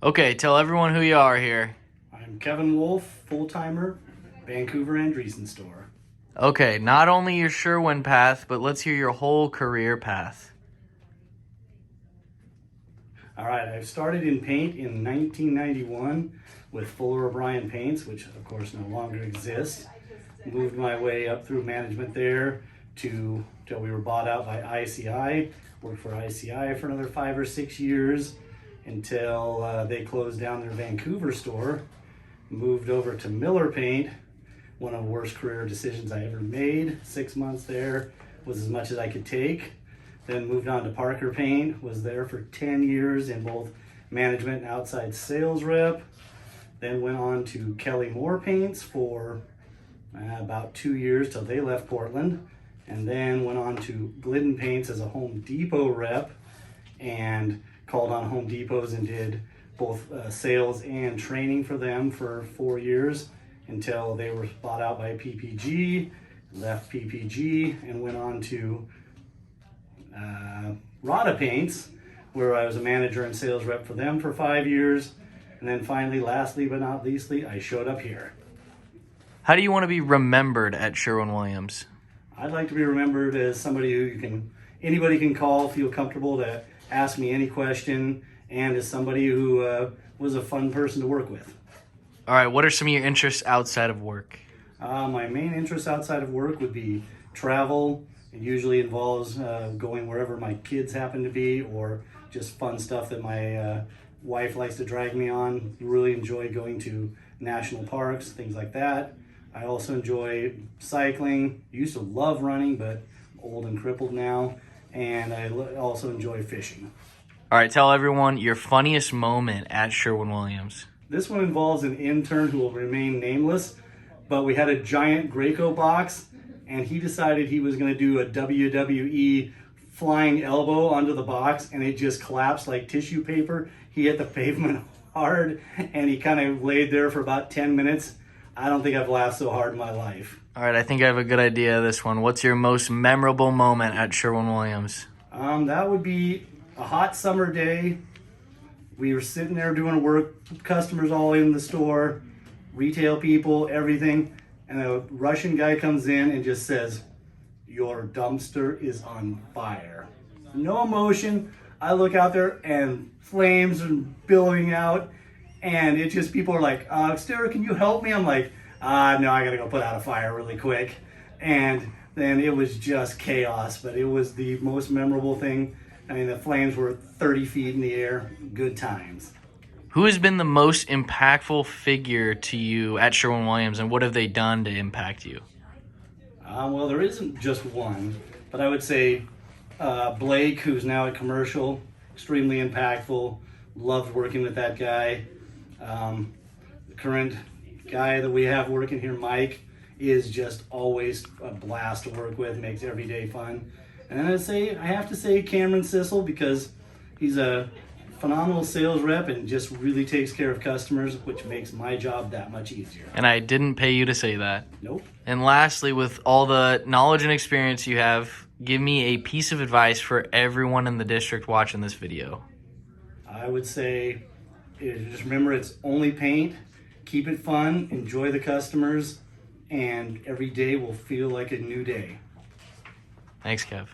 Okay, tell everyone who you are here. I'm Kevin Wolfe, full-timer, Vancouver Andreessen store. Okay, not only your Sherwin path, but let's hear your whole career path. All right, I started in paint in 1991 with Fuller O'Brien Paints, which of course no longer exists. Moved my way up through management there till we were bought out by ICI. Worked for ICI for another 5 or 6 years until they closed down their Vancouver store. Moved over to Miller Paint, one of the worst career decisions I ever made. 6 months there was as much as I could take. Then moved on to Parker Paint, was there for 10 years in both management and outside sales rep. Then went on to Kelly Moore Paints for about 2 years till they left Portland. And then went on to Glidden Paints as a Home Depot rep and called on Home Depots and did both sales and training for them for 4 years until they were bought out by PPG, left PPG and went on to Rada Paints, where I was a manager and sales rep for them for 5 years. And then finally, lastly but not leastly, I showed up here. How do you want to be remembered at Sherwin-Williams? I'd like to be remembered as somebody who anybody can call, feel comfortable to ask me any question, and as somebody who was a fun person to work with. All right, what are some of your interests outside of work? My main interests outside of work would be travel. It usually involves going wherever my kids happen to be, or just fun stuff that my wife likes to drag me on. Really enjoy going to national parks, things like that. I also enjoy cycling. Used to love running, but I'm old and crippled now. And I also enjoy fishing. All right, tell everyone your funniest moment at Sherwin-Williams. This one involves an intern who will remain nameless, but we had a giant Graco box, and he decided he was going to do a WWE flying elbow onto the box, and it just collapsed like tissue paper. He hit the pavement hard, and he kind of laid there for about 10 minutes. I don't think I've laughed so hard in my life. All right, I think I have a good idea of this one. What's your most memorable moment at Sherwin-Williams? That would be a hot summer day. We were sitting there doing work, customers all in the store, retail people, everything. And a Russian guy comes in and just says, "Your dumpster is on fire." No emotion. I look out there and flames are billowing out. And it just, people are like, "Exterior, can you help me?" I'm like, no, I gotta go put out a fire really quick. And then it was just chaos, but it was the most memorable thing. I mean, the flames were 30 feet in the air. Good times. Who has been the most impactful figure to you at Sherwin-Williams, and what have they done to impact you? Well, there isn't just one, but I would say Blake, who's now at Commercial, extremely impactful. Loved working with that guy. The current guy that we have working here, Mike, is just always a blast to work with, makes every day fun. And then I have to say Cameron Sissel, because he's a phenomenal sales rep and just really takes care of customers, which makes my job that much easier. And I didn't pay you to say that. Nope. And lastly, with all the knowledge and experience you have, give me a piece of advice for everyone in the district watching this video. I would say, just remember, it's only paint. Keep it fun, enjoy the customers, and every day will feel like a new day. Thanks, Kev.